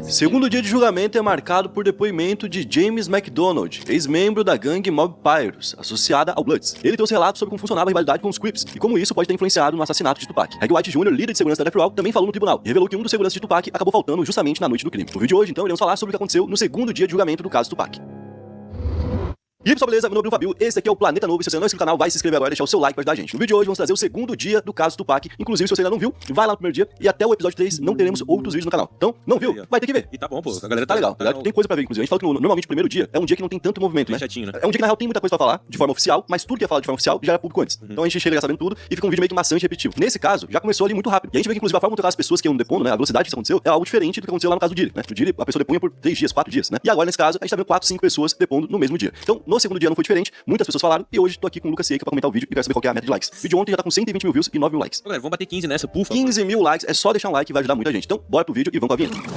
Segundo dia de julgamento é marcado por depoimento de James McDonald, ex-membro da gangue Mob Pyros, associada ao Bloods. Ele trouxe relatos sobre como funcionava a rivalidade com os Crips e como isso pode ter influenciado no assassinato de Tupac. Reg White Jr., líder de segurança da Death Row, também falou no tribunal e revelou que um dos seguranças de Tupac acabou faltando justamente na noite do crime. No vídeo de hoje, então, iremos falar sobre o que aconteceu no segundo dia de julgamento do caso Tupac. E aí pessoal, beleza? Meu nome é Fabio, esse aqui é o Planeta Novo. Se você não é inscrito no canal, vai se inscrever agora e deixar o seu like pra ajudar a gente. No vídeo de hoje vamos trazer o segundo dia do caso Tupac. Inclusive, se você ainda não viu, vai lá no primeiro dia e até o episódio 3 não teremos outros vídeos no canal. Então, não viu? Vai ter que ver. E tá bom, pô. A galera tá legal. Tem coisa pra ver, inclusive. A gente fala que normalmente o primeiro dia é um dia que não tem tanto movimento, né? Chatinho, né? É um dia que na real tem muita coisa pra falar de forma oficial, mas tudo que ia falar de forma oficial já era público antes. Então a gente chega já sabendo tudo e fica um vídeo meio que maçante e repetitivo. Nesse caso, já começou ali muito rápido. E a gente vê que inclusive a forma como as pessoas que iam depondo, né? A velocidade que isso aconteceu é algo diferente do que aconteceu lá no caso do Diddy, né? No Diddy, a pessoa depunha por 3 dias, 4 dias, né? E agora nesse caso, a gente tá vendo 4, 5 pessoas depondo no mesmo dia. Então, no segundo dia não foi diferente, muitas pessoas falaram e hoje tô aqui com o Lucas Seika pra comentar o vídeo e quero saber qual que é a meta de likes. O vídeo ontem já tá com 120 mil views e 9 mil likes. Galera, vamos bater 15 nessa, por favor. 15 mil likes, é só deixar um like e vai ajudar muita gente. Então, bora pro vídeo e vamos com a vinheta.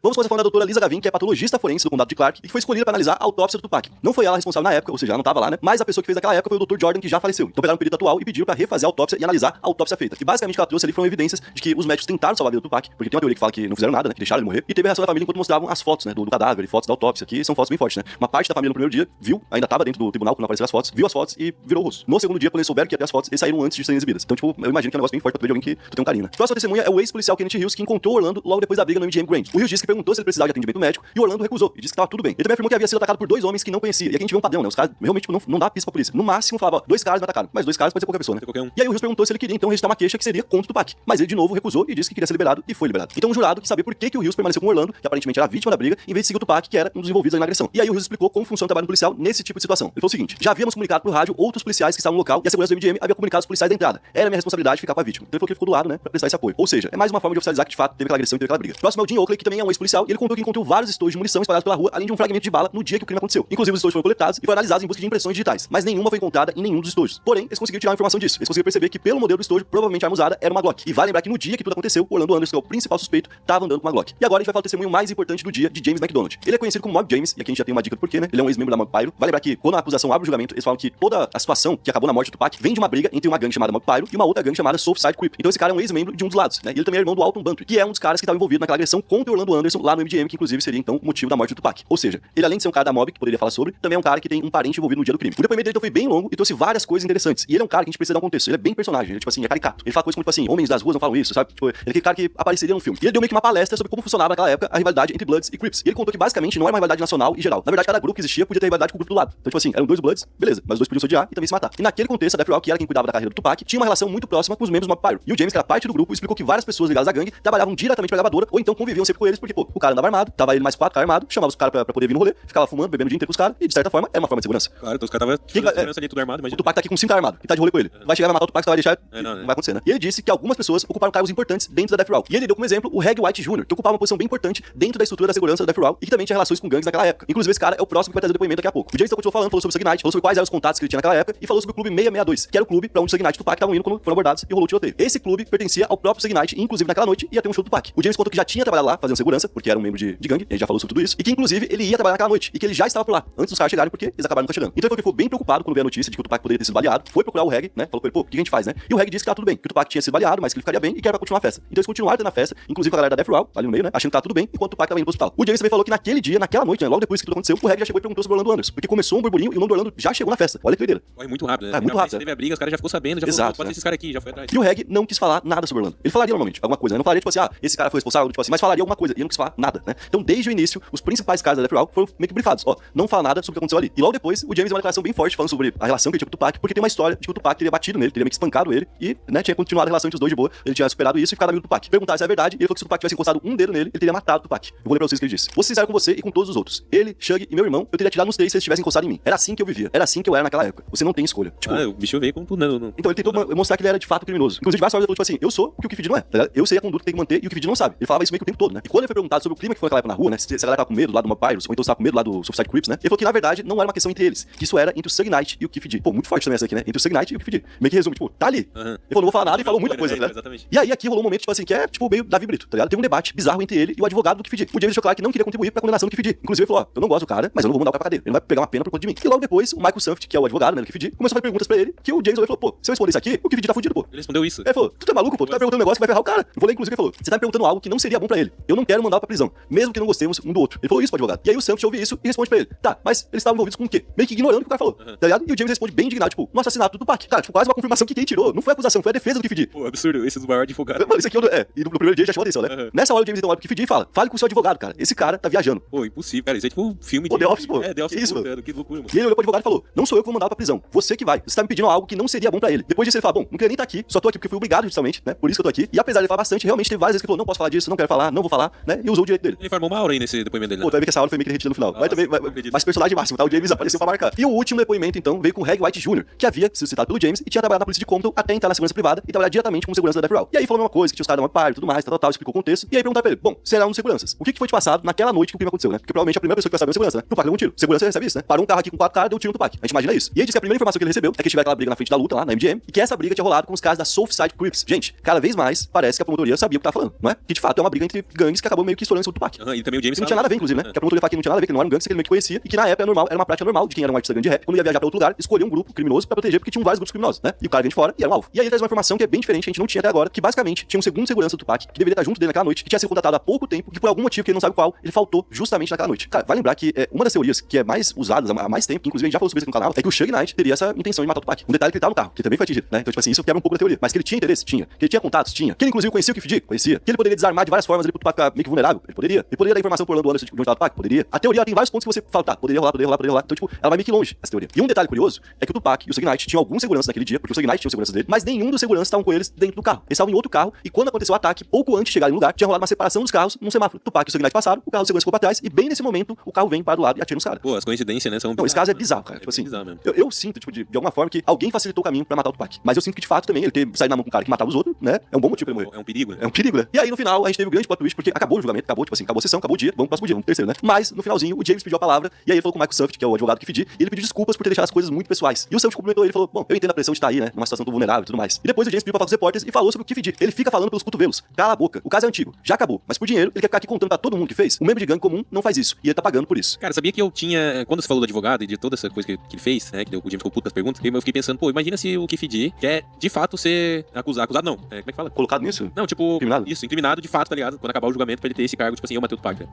Vamos começar falando da doutora Lisa Gavin, que é patologista forense do condado de Clark e que foi escolhida para analisar a autópsia do Tupac. Não foi ela responsável na época, ou seja, ela não estava lá, né? Mas a pessoa que fez naquela época foi o Dr. Jordan, que já faleceu. Então pegaram um perito atual e pediram para refazer a autópsia e analisar a autópsia feita. E basicamente o que ela trouxe ali foram evidências de que os médicos tentaram salvar a vida do Tupac, porque tem uma teoria que fala que não fizeram nada, né? Que deixaram ele morrer. E teve a reação da família enquanto mostravam as fotos, né? Do cadáver e fotos da autópsia, que são fotos bem fortes, né? Uma parte da família no primeiro dia viu, ainda estava dentro do tribunal quando apareceram as fotos, viu as fotos e virou o rosto. No segundo dia, quando eles souberam que ia ter as fotos, eles saíram antes de serem exibidas. Então, tipo, eu imagino que é um negócio bem forte pra tu ver de alguém que tu tem um carinho, né? Próxima testemunha é o ex-policial Kenneth Hills, que encontrou Orlando logo depois da briga no MGM Grand. O Hills disse que perguntou se ele precisava de atendimento médico e Orlando recusou e disse que tava tudo bem. Ele também afirmou que havia sido atacado por 2 homens que não conhecia. E aqui a gente vê um padrão, né? Os caras realmente tipo, não dá pista pra polícia. No máximo falava, ó, 2 caras me atacaram. Mas 2 caras pode ser qualquer pessoa, né? Qualquer um. E aí o Hills perguntou se ele queria então registrar uma queixa que seria contra o Tupac. Mas ele de novo recusou e disse que queria ser liberado e foi liberado. Então o jurado quis saber por que o Hills permaneceu com Orlando, que aparentemente era a vítima da briga, em vez de seguir o Tupac, que era um dos envolvidos na agressão. E aí o Hills explicou como funciona o trabalho policial nesse tipo de situação. Ele falou o seguinte: já havíamos comunicado por rádio outros policiais que estavam no local e a segurança do MGM havia comunicado os policiais da entrada. Era minha responsabilidade ficar com a vítima. Então ele falou que ele ficou do lado, né, pra prestar esse apoio. Ou seja, é mais uma forma de oficializar que de fato teve aquela agressão e teve aquela briga. Próximo é o Jim Oakley, que também é um ex-policial, e ele contou que encontrou vários estojos de munição espalhados pela rua, além de um fragmento de bala no dia que o crime aconteceu. Inclusive os estojos foram coletados e foram analisados em busca de impressões digitais, mas nenhuma foi encontrada em nenhum dos estojos. Porém, eles conseguiram tirar a informação disso. Eles conseguiram perceber que pelo modelo do estojo, provavelmente a arma usada era uma Glock. E vale lembrar que no dia que tudo aconteceu, o Orlando Anderson, que é o principal suspeito, estava andando com uma Glock. E agora a gente vai falar do testemunho mais importante do dia de James McDonald. Ele é conhecido como Mob James, e aqui a gente já tem uma dica do porquê, né? Ele é um ex-membro da Mob Pyro. Vale lembrar que quando a acusação abre o julgamento, eles falam que toda a situação que acabou na morte do Tupac vem de uma briga entre uma gangue chamada Mob Pyro e uma outra gangue chamada Southside Crip. Então esse cara é um ex-membro de um dos lados, né? E ele também é irmão do Alton Bantry, que é um dos caras que estava envolvido naquela agressão contra o Orlando Anderson lá no MGM, que inclusive seria então o motivo da morte do Tupac. Ou seja, ele além de ser um cara da Mob que poderia falar sobre, também é um cara que tem um parente envolvido no dia do crime. O depoimento dele então foi bem longo e trouxe várias coisas interessantes. E ele é um cara que a gente precisa dar um contexto. Ele é bem personagem, ele tipo assim, é caricato. Ele fala coisas como tipo assim, homens das ruas não falam isso, sabe? Tipo, ele é aquele cara que apareceria no filme. E ele deu meio que uma palestra sobre como funcionava naquela época a rivalidade entre Bloods e Crips. E ele contou que basicamente não era uma rivalidade nacional e geral. Na verdade, cada grupo que existia podia ter rivalidade com o grupo do lado. Então, tipo assim, eram 2 Bloods, beleza, mas os 2 podiam se odiar e também se matar. E naquele contexto, a Death Row, que era quem cuidava da carreira do Tupac, tinha uma relação muito próxima com os membros do Mob Pyro. E o James, que era parte do grupo, explicou que várias pessoas ligadas à gangue trabalhavam diretamente pra gravadora ou então conviviam sempre com eles, porque, pô, o cara andava armado, tava ele mais 4 caras armados, chamava os caras pra poder vir no rolê, ficava fumando, bebendo o dia inteiro com os caras, e de certa forma era uma forma de segurança. Claro, então os caras estavam segurança ali, tudo armado, imagina. O Tupac tá aqui com 5 caras armados e tá de rolê com ele. Vai chegar, vai matar o Tupac, você vai deixar. Não vai acontecer, né? E ele disse que algumas pessoas ocuparam cargos importantes dentro da Death Row. E ele deu como exemplo o Reg White Jr., que ocupava uma posição bem importante dentro da estrutura da segurança da Death Row e que também tinha relações com gangues naquela época. Inclusive, esse cara é o próximo que vai trazer o depoimento daqui a pouco. O James continuou falou sobre o Suge Knight, falou sobre quais eram os contatos que ele tinha naquela época e falou sobre o clube 662, que era o clube pra onde o Suge Knight e o Tupac estavam indo quando foram abordados e rolou o tiroteio. Esse clube pertencia ao próprio Suge Knight e, inclusive, naquela noite ia ter um show do Tupac. O James contou que já tinha trabalhado lá fazendo segurança, porque era um membro de gangue, ele já falou sobre tudo isso, e que, inclusive, ele ia trabalhar naquela noite e que ele já estava por lá antes dos caras chegarem, porque eles acabaram nunca chegando. Então ele ficou bem preocupado quando veio a notícia de que o Tupac poderia ter sido baleado, foi procurar o Reg, né? Falou com ele, pô, o que a gente faz, né? E o Reg disse que tá tudo bem, que o Tupac tinha sido baleado, mas que ele ficaria bem e que era pra continuar a festa. Então eles continuaram tendo a festa, inclusive com a galera da Death Row, ali no meio, né? Achando que tá tudo bem, enquanto o Tupac tava indo pro hospital. O James também falou que naquele dia, naquela noite, né? Logo depois que tudo aconteceu, o Reg já chegou e perguntou sobre o Orlando Anderson, porque começou um burburinho e o nome do Orlando já chegou na festa. Olha que doideira. Corre muito rápido, né? É muito rápido. Teve a briga, os caras já ficou sabendo, já Exato, falou, pode ser esses caras aqui, já foi atrás. E o Reg não quis falar nada sobre o Orlando. Ele falaria normalmente alguma coisa, né? Não falaria tipo assim, esse cara foi responsável, tipo assim, mas falaria alguma coisa. E ele não quis falar nada, né? Então, desde o início, os principais caras da Death Row foram meio que brifados. Ó, não fala nada sobre o que aconteceu ali. E logo depois, o James deu uma declaração bem forte falando sobre a relação que ele tinha com o Tupac, porque tem uma história de que o Tupac teria batido nele, teria meio que espancado ele e, né, tinha continuado a relação entre os dois de boa. Ele tinha superado isso e ficado amigo do Tupac. Perguntaram se é verdade, e ele falou que se o Tupac tivesse encostado um dedo nele, ele teria matado o Tupac. Eu vou ler pra vocês o que ele disse. Vou ser sincero com você e com todos os outros. Ele, Shug e meu irmão, eu teria tirado nos 3 se eles tivessem encostado em mim. Era assim que eu vivia. Era assim que eu era naquela época. Você não tem escolha. Tipo, o bicho veio com tudo, né? então ele tentou mostrar que ele era de fato criminoso. Inclusive, várias horas ele falou, tipo assim, eu sou o que o Kid não é, tá ligado? Eu sei a conduta que tem que manter e o Kid não sabe. Ele falava isso meio que o tempo todo, né? E quando ele foi perguntado sobre o clima que foi naquela época na rua, né? Se a galera tava com medo lá do Mob Pyros, ou então tava com medo lá do Suicide Crips, né? Ele falou que, na verdade, não era uma questão entre eles, que isso era entre o Suge Knight e o Keefe D. Pô, muito forte também essa aqui, né? Entre o Suge Knight e o Keefe D. Meio que resume, tipo, tá ali. Ele falou, não vou falar nada e falou muita coisa, né? Exatamente. E aí aqui rolou um momento, tipo assim, que é, tipo, meio Davi Brito, tá ligado? Teve um debate bizarro entre ele e o advogado do Keefe D. O James deixou claro que não queria contribuir pra condenação do Keefe D. Inclusive, ele falou, ó, eu não gosto do cara, mas eu não vou mandar o cara pra cadeia. Ele não vai pegar uma pena por conta de mim. E logo depois, o Michael Sanft, que é o advogado, né, do Keefe D, começou a fazer perguntas pra ele, que o James falou, pô, se eu responder isso aqui, o Keefe D tá fudido, pô. Ele respondeu isso. Ele falou, tu tá maluco, pô? Tu tá perguntando um negócio que vai ferrar o cara. Eu vou ler, inclusive, ele falou, você tá me perguntando algo que não seria bom pra ele. Eu não quero mandar pra prisão, mesmo que não gostemos um do outro. Ele falou isso pro advogado. E aí o Sanft ouve isso e responde pra ele, tá, mas eles estavam envolvidos com o quê? Meio que ignorando o que o cara falou, tá ligado? E o James responde bem indignado, tipo, no assassinato do Tupac. Cara, tipo, quase uma confirmação que quem tirou não foi a acusação, foi a defesa do Keefe D. Pô, absurdo, esse é do maior advogado. Mano, isso aqui e no primeiro dia já chamou atenção, né? Nessa hora o James então olha pro Keefe D e fala, fale com o seu advogado, cara. Esse cara tá viajando. Pô, impossível, cara. Isso é tipo um filme Pô, The Office, pô. É, The Office, Que isso, pô, mano? que loucura, mano. E ele olhou pro advogado e falou, não sou eu que vou mandar pra prisão, você que vai. Você tá me pedindo algo que não seria bom pra ele. Depois disso ele fala, bom, não queria nem estar aqui, só tô aqui porque fui obrigado justamente, né? Por isso que eu tô aqui. E apesar de ele falar bastante, realmente teve várias vezes que ele falou, não posso falar disso, não quero falar, não vou falar, né? E usou o direito dele. Ele formou uma aura aí nesse depoimento dele, né? Pô, tu vai ver que essa aula foi meio que derretida no final. Nossa, Mas personagem máximo, tá? O James apareceu pra marcar. E o último depoimento, então, veio com o Reg White Jr., que havia sido citado pelo James e tinha trabalhado na polícia de Compton até entrar na segurança privada e trabalhar diretamente como segurança da Death Row. E aí falou a mesma coisa, que tinha os caras da Empire e tudo mais, tal, explicou o contexto. E aí perguntaram pra ele, bom, você era um dos seguranças. O que foi te passado naquela noite que o crime aconteceu, né? Porque provavelmente a primeira pessoa que vai saber é o segurança, né? Tupac deu um tiro. Segurança recebe isso, né? Parou um carro aqui com 4 caras, deu um tiro no Tupac. A gente imagina isso. E ele disse que a primeira informação que ele recebeu é que tiver aquela briga na frente da luta lá, na MGM, e que essa briga tinha rolado com os caras da Southside Crips. Gente, cada vez mais parece que a promotoria sabia o que tava falando, não é? Que de fato é uma briga entre gangues que acabou meio que estourando sobre o Tupac. E também o James Que não tinha nada a ver, inclusive, né? Que a promotoria fala que não tinha nada a ver, que ele não era um gangster, que ele meio que conhecia, e que na época era uma prática normal de quem era um artista grande de rap, quando ia viajar pra outro lugar, escolher um grupo criminoso pra proteger, porque tinham vários grupos criminosos, né? E o cara vem de fora e era um alvo. E aí ele traz uma informação que é bem diferente, que a gente não tinha até agora, que basicamente tinha um segundo segurança do Tupac, que deveria estar junto dele naquela noite, que tinha sido contratado há pouco tempo, que por algum motivo que ele não sabe qual, ele faltou justamente naquela noite. Cara, vai lembrar que uma das teorias que é mais usada há mais tempo, que inclusive a gente já falou sobre isso aqui no canal, é que o Suge Knight teria essa intenção de matar o Tupac. Um detalhe que ele tava no carro, que também foi atingido, né? Então, tipo assim, isso quebra um pouco da teoria. Mas que ele tinha interesse? Tinha. Que ele tinha contatos? Tinha. Que ele inclusive conhecia o Keefe D? Conhecia. Que ele poderia desarmar de várias formas ali pro Tupac ficar meio que vulnerável? Ele poderia. Ele poderia dar informação pro Orlando Anderson de onde tava o Tupac? Poderia. A teoria tem vários pontos que você fala, tá, poderia rolar. Então, tipo, ela vai meio que longe, essa teoria. E um detalhe curioso é que o Tupac e o Suge Knight tinham algum segurança naquele dia, porque o Suge Knight tinha o segurança dele, mas nenhum dos seguranças estavam com eles dentro do carro. Eles estavam em outro carro, e quando aconteceu o ataque, pouco antes de chegarem no lugar, tinha rolado uma separação dos carros num semáforo. O Tupac e o Suge Knight passaram, o carro do segurança ficou pra trás, e bem nesse momento, o carro vem para do lado e atira nos caras. Pô, as coincidências, né, são... Não, esse caso é bizarro, cara. Tipo assim, bizarro mesmo. eu sinto, tipo, de alguma forma, que alguém facilitou o caminho pra matar o Tupac. Mas eu sinto que, de fato, também, ele ter saído na mão com um cara que matava os outros, né? É um bom motivo pra ele morrer. É um perigo, né? É um perigo, né? E aí, no final, a gente teve o grande plot twist, porque acabou o julgamento, acabou, tipo assim, acabou a sessão, acabou o dia, vamos pro próximo dia, vamos pro terceiro, né? Mas, no finalzinho, o James pediu a palavra, e aí ele falou com o Michael Sanft, que é o advogado que pedi, e ele pediu desculpas por ter deixado as coisas muito pessoais. E o Sanft cumprimentou ele e falou, bom, eu entendo a pressão de estar aí, né? Numa situação tão vulnerável e tudo mais. E depois o James pediu pra falar com os repórteres e falou sobre o Keefe D. Ele fica falando pelos cotovelos. Cala a boca. O caso é antigo, já acabou. Mas por dinheiro, ele quer ficar aqui contando pra todo mundo que fez. Um membro de gangue comum não faz isso. E ele tá pagando por isso. Cara, sabia que eu tinha... Quando você falou do advogado e de toda essa coisa que ele fez, né? Que o James ficou puto com as perguntas, eu fiquei pensando, pô, imagina se o Keefe D quer, de fato, ser acusado. Acusado não. Como é que fala? Colocado nisso? Não, tipo... Incriminado? Isso, incriminado de fato, tá ligado? Quando acabar o julgamento pra ele ter esse cargo, tipo assim, eu matei o Tupac, né?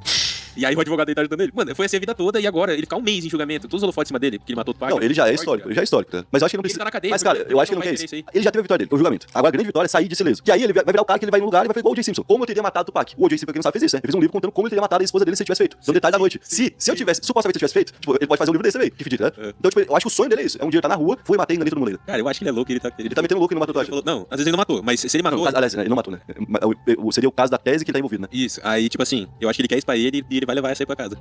E aí o advogado dele tá ajudando ele. Mano, foi assim a vida toda e agora ele ficar um mês em julgamento, todos os holofotes em cima dele, porque ele matou o Tupac. Não, ele já é histórico, tá? Mas eu acho que não Ele precisa. tá na cadeia, Mas, cara, porque eu acho que ele não quer não isso. vai querer isso Ele já teve a vitória dele, foi o julgamento. Agora a grande vitória é sair disso ileso. Que aí ele vai virar o cara que ele vai no lugar e vai fazer igual o J. Simpson. Como eu teria matado o Tupac? O J. Simpson, quem não sabe, fez isso, né? Ele fez um livro contando como ele teria matado a esposa dele se ele tivesse feito. No detalhe da noite. Se eu tivesse, supostamente se eu tivesse feito, tipo, ele pode fazer um livro desse também, que fedido, né? Então, tipo, eu acho que o sonho dele é isso. É um dia ele tá na rua, foi matei ali todo mundo. Cara, eu acho que ele é louco, ele Tá metendo louco e não matou o Tupac. Não, às vezes ele não matou, mas se ele matou... Não, aliás, ele não matou, né? Seria o caso da tese que ele tá envolvido, né? Isso, aí tipo assim, eu acho que ele quer isso pra ele e ele vai levar essa aí pra casa.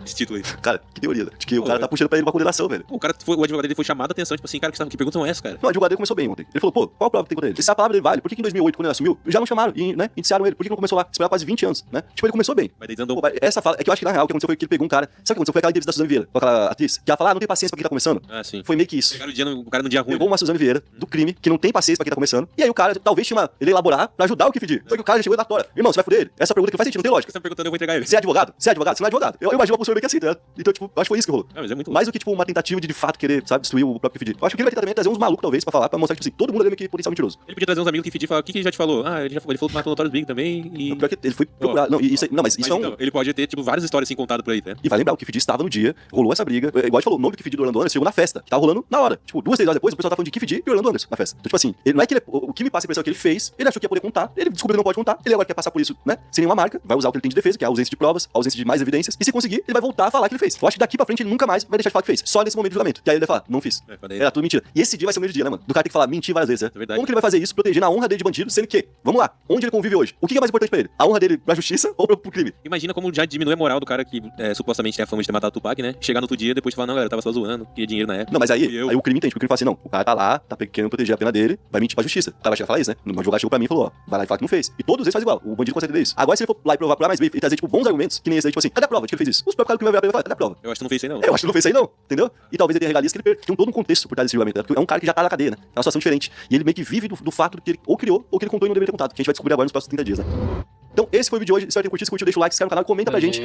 Esse título aí. Cara, que teoria, né? De que o cara tá puxando pra ele uma condenação, velho. O advogado dele foi chamado a atenção, tipo assim, cara, que perguntas são essas, cara? Não, o advogado dele começou bem ontem. Ele falou, pô, qual a prova que tem contra ele? Se a palavra dele vale, por que em 2008, quando ele assumiu, já não chamaram e, né, indiciaram ele? Por que não começou lá? Esperar quase 20 anos, né? Tipo, ele começou bem. Mas daí desandou. Pô, essa fala, é que eu acho que na real o que aconteceu foi que ele pegou um cara. Sabe o que aconteceu? Foi aquela entrevista da Suzane Vieira, com aquela atriz, que ela fala, não tem paciência pra quem tá começando. Ah, sim. Foi meio que isso. Pegaram o cara no dia ruim. Pegou uma Suzane Vieira, do crime, que não tem paciência pra quem tá começando. E aí o cara talvez tinha ele elaborar pra ajudar o Keefe D. Só que o cara já chegou na tora. Irmão, você vai fuder ele? Essa pergunta que não faz sentido, não tem lógica. Você tá me perguntando, eu vou entregar ele. Você é advogado? Você é advogado? Você não é advogado. Eu imagino uma postura meio que assim, tá? Então, tipo, acho que foi isso que rolou. Ah, mas é muito louco. Mais do que, tipo, uma tentativa de fato querer, sabe, destruir o próprio Keefe D. Eu acho que ele vai ter também é trazer uns malucos, talvez, pra falar, pra mostrar que, tipo assim, todo mundo é meio que potencial mentiroso. Ele podia trazer uns amigos que Keefe D e falar, o que ele já te falou? Ah, ele falou que matou o Notorious Big também e... Pior que ele foi procurar. Não, isso aí, não, mas isso é um. Então, ele pode ter, tipo, várias histórias assim contadas por aí, né? E vai lembrar, o Keefe D estava no dia, rolou essa briga. Igual a gente falou, o nome do Keefe D do Orlando Anderson chegou na festa, que tava rolando na hora. Tipo, 2, 3 horas depois, o pessoal tava falando de Keefe D e Orlando Anderson na festa. Então, tipo assim, ele, não é que ele, o que me passa a impressão que ele fez, ele achou que ia poder contar, ele descobriu que não pode contar, ele agora quer passar por isso, né? Sem nenhuma marca, vai usar o que ele tem de defesa, que é a ausência de provas, a ausência de mais evidências, e se conseguir, ele vai voltar a falar que ele fez. Eu acho que daqui pra frente ele nunca mais vai deixar de falar que fez. Só nesse momento de julgamento. Que aí ele vai falar, não fiz. Era tudo mentira. E esse dia vai ser o mesmo dia, né, mano? Do cara tem que falar mentir várias vezes, né? É verdade. Como que ele vai fazer isso protegendo a honra dele de bandido, sendo que, vamos lá, onde ele convive hoje? O que é mais importante pra ele? A honra dele pra justiça ou pro crime? Imagina como já diminui a moral do cara que supostamente tem a fama de ter matado o Tupac, né? Chegar no outro dia e depois falar, não, galera, eu tava só zoando, queria dinheiro na época. Não, mas aí Fui eu. o crime entende, porque o crime fala assim, não, o cara tá lá, tá querendo proteger a pena dele, vai mentir pra justiça. O cara vai chegar e falar isso, né? O advogado chegou pra mim e falou, ó, vai lá e fala que não fez. E todos eles fazem igual, o bandido consegue entender isso. Agora se ele for lá e provar por A mais B e trazer, tipo, bons argumentos, que nem esse daí, tipo assim, cadê a prova de que ele fez isso? Os próprios caras que vai ver a prova falar, cadê a prova? Eu acho que tu não fez isso aí, não. Eu acho que não fez isso aí não, entendeu? E talvez ele tenha regalias que ele tem todo um contexto por trás desse julgamento, né? Porque é um cara que já tá na cadeia, né? É uma situação diferente. E ele meio que vive do fato que ele ou criou ou que ele contou e não deveria ter contado, que a gente vai descobrir agora nos próximos 30 dias, né? Então, esse foi o vídeo de hoje. Espero que tenham curtido. Se curtiu, deixa o like, se inscreve no canal, comenta pra gente.